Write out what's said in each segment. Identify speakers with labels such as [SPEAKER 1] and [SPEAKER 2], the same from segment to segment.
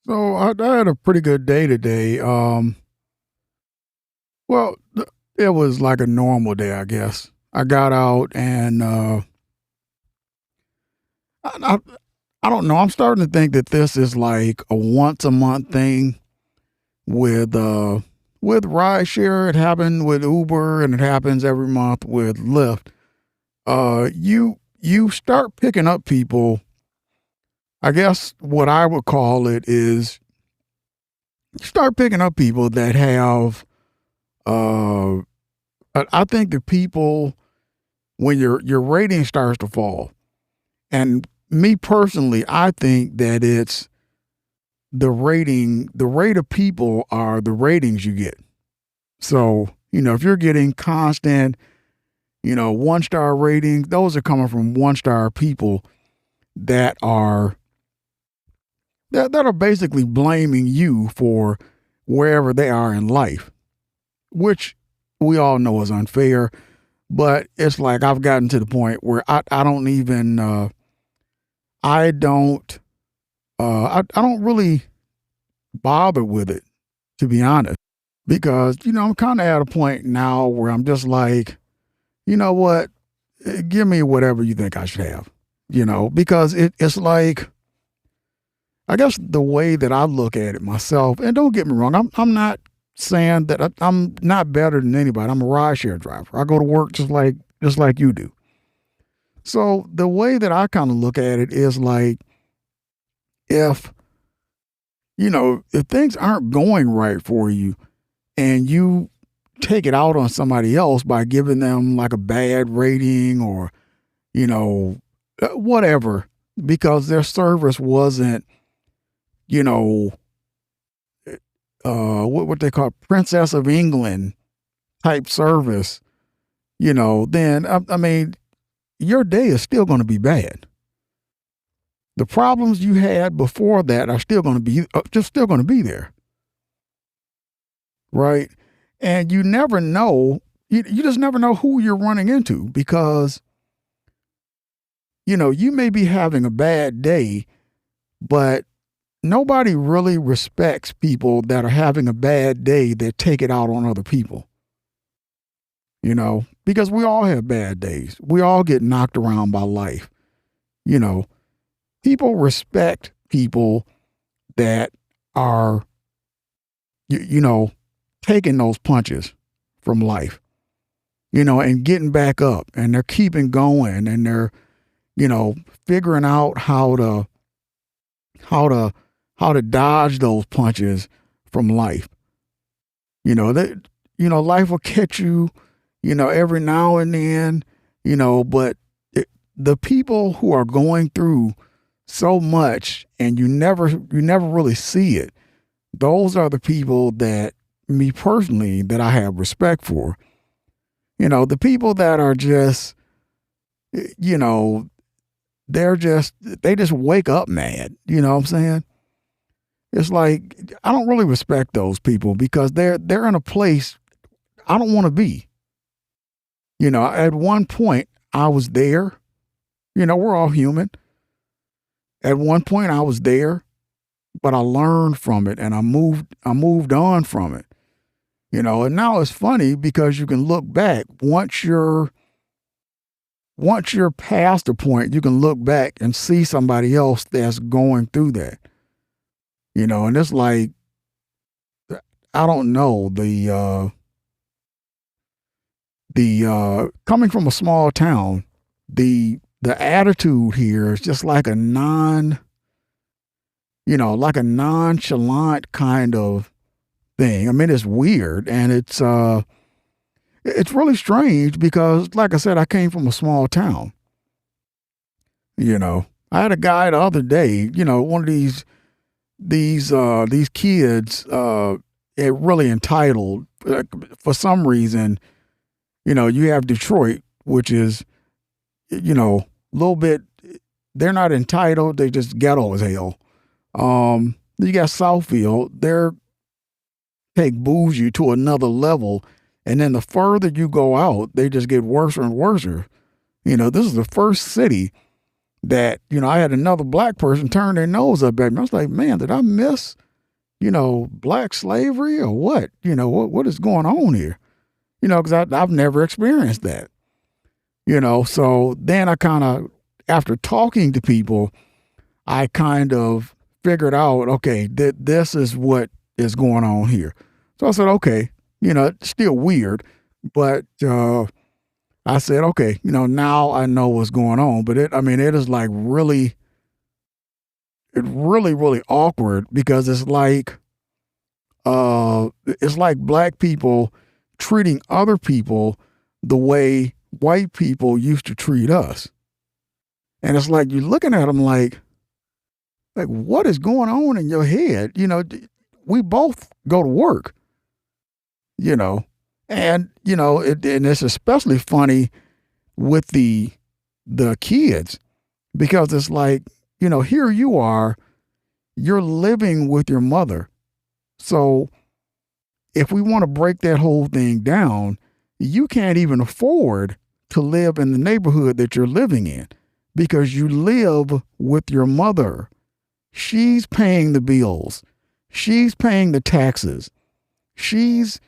[SPEAKER 1] So I had a pretty good day today. It was like a normal day, I guess. I got out and I, I I don't know. I'm starting to think that this is like a once a month thing with rideshare. It happened with Uber and it happens every month with Lyft. You start picking up people. I guess what I would call it is you start picking up people that have uh I think the people when your rating starts to fall, and me personally, I think that it's the rate of people are the ratings you get. So, if you're getting constant, 1-star ratings, those are coming from 1-star people that are that are basically blaming you for wherever they are in life, which we all know is unfair. But it's like I've gotten to the point where I don't even I don't I don't really bother with it, to be honest, because I'm kind of at a point now where I'm just like, you know what, give me whatever you think I should have, because it's like I guess the way that I look at it myself, and don't get me wrong, I'm not saying that I'm not better than anybody. I'm a rideshare driver. I go to work just like you do. So the way that I kind of look at it is like if if things aren't going right for you and you take it out on somebody else by giving them like a bad rating or whatever because their service wasn't you know what they call Princess of England type service, then I mean your day is still going to be bad. The problems you had before that are still going to be just still going to be there, right? And you never know. You just never know who you're running into because you may be having a bad day, but nobody really respects people that are having a bad day that take it out on other people. Because we all have bad days. We all get knocked around by life. You know, People respect people that are, you, you know, taking those punches from life, and getting back up and they're keeping going and they're, you know, figuring out how to, how to dodge those punches from life. That, life will catch you, every now and then, but the people who are going through so much and you never really see it, those are the people that me personally that I have respect for. The people that are just, you know, they just wake up mad. You know what I'm saying? It's like I don't really respect those people because they're in a place I don't want to be. At one point I was there. We're all human. At one point I was there, but I learned from it and I moved on from it. And now it's funny because you can look back once you're past a point, you can look back and see somebody else that's going through that. And it's like I don't know the coming from a small town, the attitude here is just like like a nonchalant kind of thing. I mean, it's weird and it's really strange because, like I said, I came from a small town. I had a guy the other day. One of these kids, really entitled. For some reason, you have Detroit, which is a little bit. They're not entitled. They just ghetto as hell. You got Southfield. They're take bougie to another level. And then the further you go out, they just get worse and worse. This is the first city that, I had another black person turn their nose up at me. I was like, man, did I miss, black slavery or what? What is going on here? Because I've never experienced that, So then I kind of, after talking to people, I kind of figured out, okay, this is what is going on here. So I said, okay, it's still weird, but I said, okay, now I know what's going on. But it is like really awkward because it's like black people treating other people the way white people used to treat us. And it's like you're looking at them like what is going on in your head? We both go to work, and and it's especially funny with the kids because it's like, here you are, you're living with your mother. So if we want to break that whole thing down, you can't even afford to live in the neighborhood that you're living in because you live with your mother. She's paying the bills. She's paying the taxes. She's,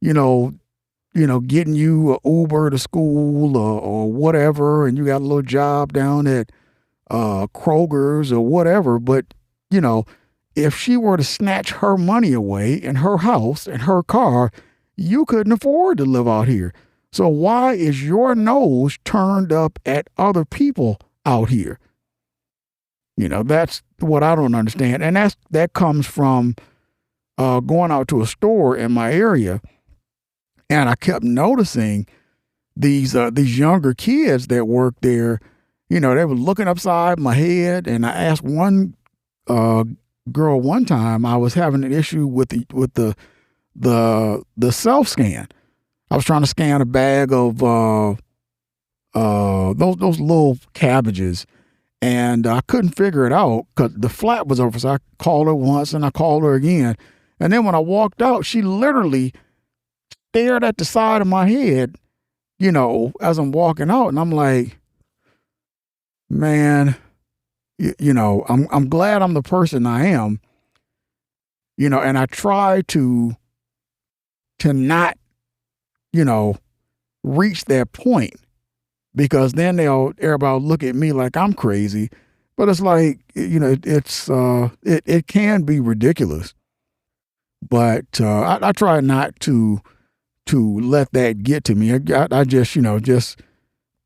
[SPEAKER 1] getting you an Uber to school or whatever, and you got a little job down at Kroger's or whatever. But, if she were to snatch her money away and her house and her car, you couldn't afford to live out here. So why is your nose turned up at other people out here? That's what I don't understand. And that comes from going out to a store in my area. And I kept noticing these younger kids that work there, they were looking upside my head. And I asked one girl one time, I was having an issue with the self scan. I was trying to scan a bag of those little cabbages, and I couldn't figure it out because the flap was over. So I called her once and I called her again, and then when I walked out, she literally stared at the side of my head, as I'm walking out, and I'm like, man. I'm glad I'm the person I am, and I try to not, reach that point because then everybody will look at me like I'm crazy. But it's like, it can be ridiculous. But I try not to let that get to me. I just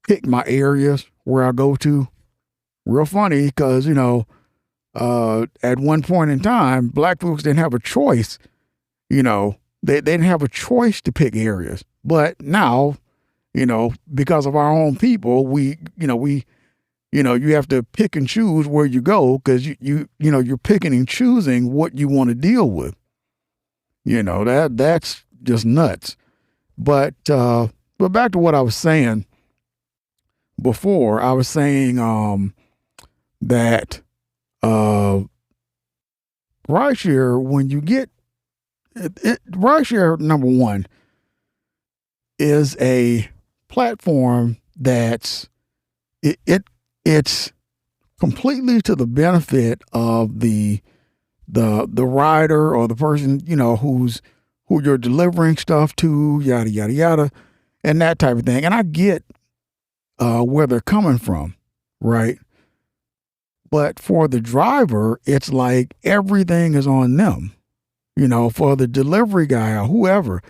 [SPEAKER 1] pick my areas where I go to. Real funny because, at one point in time, black folks didn't have a choice. They didn't have a choice to pick areas. But now, because of our own people, you have to pick and choose where you go because you're picking and choosing what you want to deal with. That's just nuts. But back to what I was saying before, I was saying that rideshare, when you get rideshare, number one, is a platform that's it's completely to the benefit of the rider or the person who you're delivering stuff to, yada yada yada, and that type of thing. And I get where they're coming from, right? But for the driver, it's like everything is on them. For the delivery guy or whoever,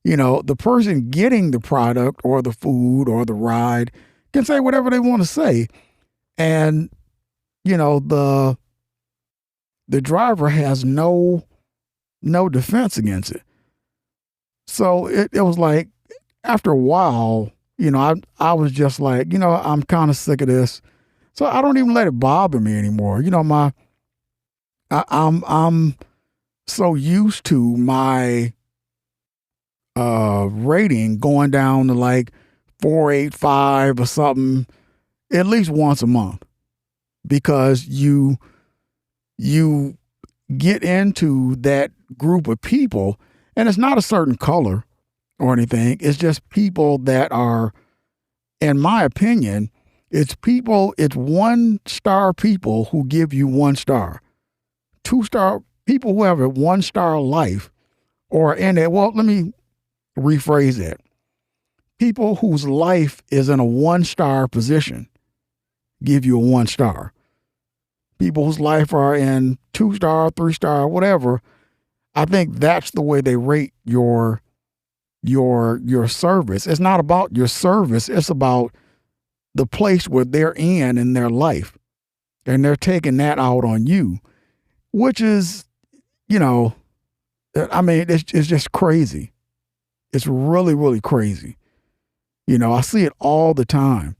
[SPEAKER 1] the person getting the product or the food or the ride can say whatever they want to say. And, the driver has no defense against it. So it was like, after a while, I was just like, I'm kind of sick of this. So I don't even let it bother me anymore. I'm so used to my rating going down to like 4.85 or something at least once a month because you get into that group of people, and it's not a certain color or anything. It's just people that are, in my opinion, It's people, it's 1-star people who give you 1 star. 2-star people who have a 1-star life or in it. Well, let me rephrase that. People whose life is in a 1-star position give you a 1 star. People whose life are in 2-star, 3-star, whatever. I think that's the way they rate your service. It's not about your service. It's about the place where they're in their life. And they're taking that out on you, which is, I mean, it's just crazy. It's really, really crazy. I see it all the time.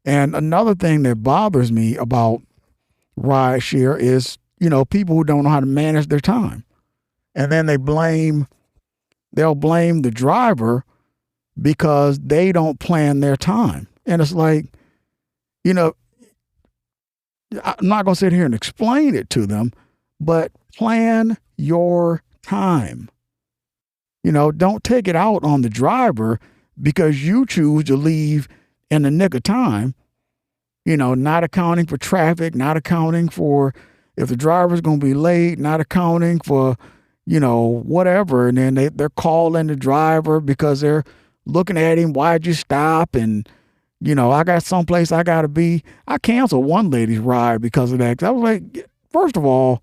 [SPEAKER 1] And another thing that bothers me about rideshare is, people who don't know how to manage their time. And then they'll blame the driver because they don't plan their time. And it's like, I'm not going to sit here and explain it to them, but plan your time. Don't take it out on the driver because you choose to leave in the nick of time, not accounting for traffic, not accounting for if the driver's going to be late, not accounting for, whatever. And then they're calling the driver because they're looking at him. Why'd you stop? And, I got someplace I got to be. I canceled one lady's ride because of that. 'Cause I was like, first of all,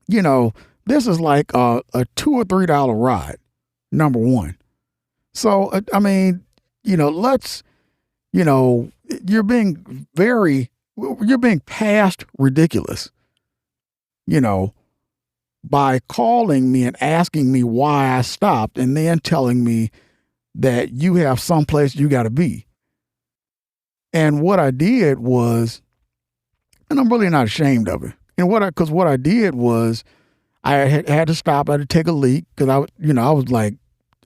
[SPEAKER 1] this is like a $2 or $3 ride, number one. So, I mean, let's, you're being past ridiculous, by calling me and asking me why I stopped and then telling me that you have someplace you got to be. And what I did was, and I'm really not ashamed of it. And because what I did was I had to stop. I had to take a leak because I was like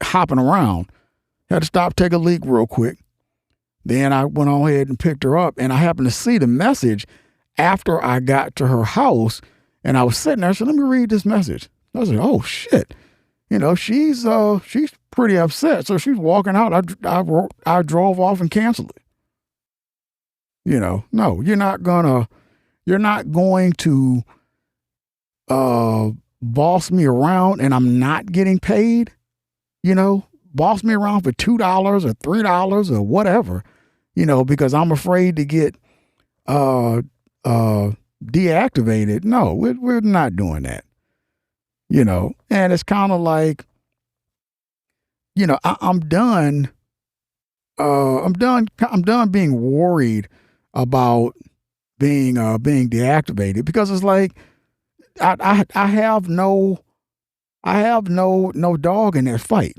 [SPEAKER 1] hopping around. Had to stop, take a leak real quick. Then I went on ahead and picked her up, and I happened to see the message after I got to her house, and I was sitting there. I said, "Let me read this message." I was like, "Oh shit!" She's pretty upset. So she's walking out. I drove off and canceled it. No, you're not going to boss me around and I'm not getting paid. Boss me around for $2 or $3 or whatever, because I'm afraid to get deactivated. No, we're not doing that. And it's kind of like, I'm done. I'm done being worried about being deactivated because it's like I have no dog in that fight.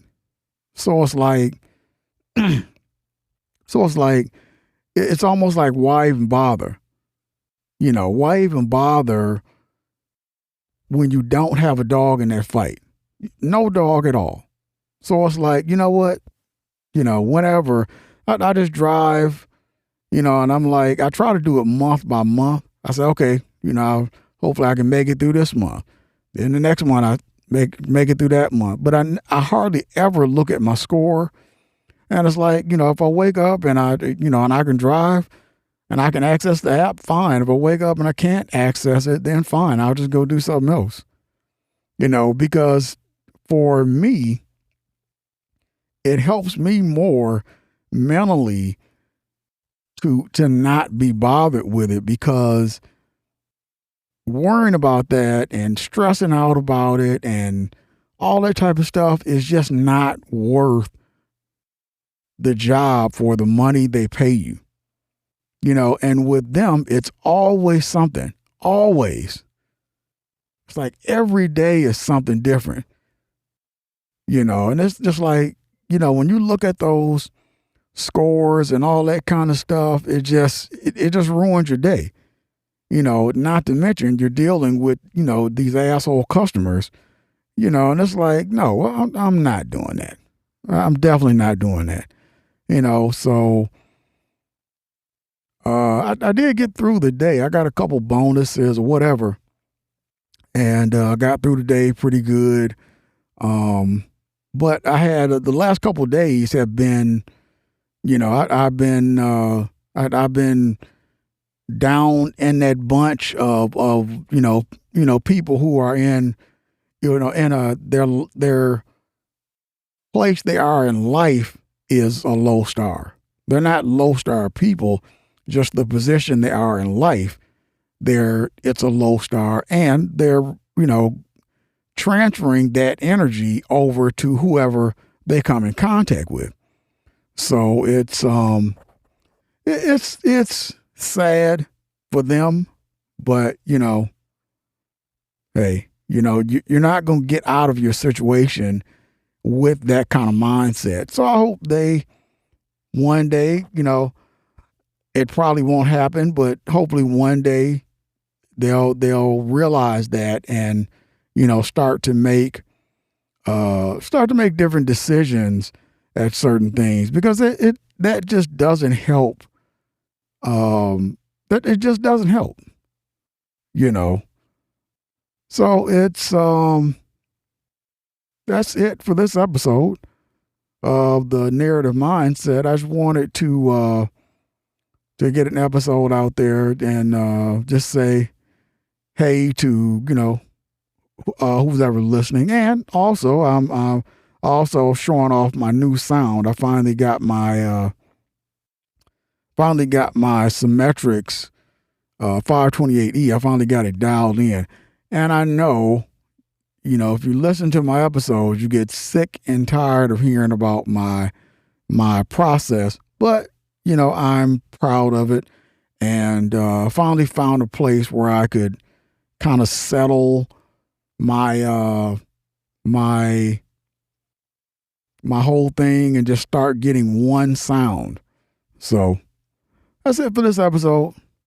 [SPEAKER 1] So it's like it's almost like why even bother? Why even bother when you don't have a dog in that fight? No dog at all. So it's like, you know what? Whenever I just drive, and I'm like, I try to do it month by month. I say, okay, hopefully I can make it through this month. Then the next month I make it through that month. But I hardly ever look at my score. And it's like, if I wake up and I can drive and I can access the app, fine. If I wake up and I can't access it, then fine. I'll just go do something else. Because for me, it helps me more mentally to not be bothered with it, because worrying about that and stressing out about it and all that type of stuff is just not worth the job for the money they pay you. And with them, it's always something. Always. It's like every day is something different. And it's just like, when you look at those scores and all that kind of stuff, it just ruins your day. Not to mention you're dealing with, these asshole customers, and it's like, no, I'm not doing that. I'm definitely not doing that. So I did get through the day. I got a couple bonuses or whatever, and got through the day pretty good. But I had the last couple of days have been, I've been I've been down in that bunch of people who are in in their place they are in life is a low star. They're not low star people, just the position they are in life. It's a low star, and they're transferring that energy over to whoever they come in contact with. So it's sad for them, but hey, you're not going to get out of your situation with that kind of mindset. So I hope they one day, it probably won't happen, but hopefully one day they'll realize that and start to make different decisions at certain things, because that just doesn't help. That it just doesn't help. So it's that's it for this episode of the Narrative Mindset. I just wanted to get an episode out there and just say hey to who's ever listening, and also I'm also showing off my new sound. I finally got my Symmetrics 528E. I finally got it dialed in, and I know if you listen to my episodes, you get sick and tired of hearing about my process, but I'm proud of it, and finally found a place where I could kind of settle my my whole thing and just start getting one sound. So that's it for this episode.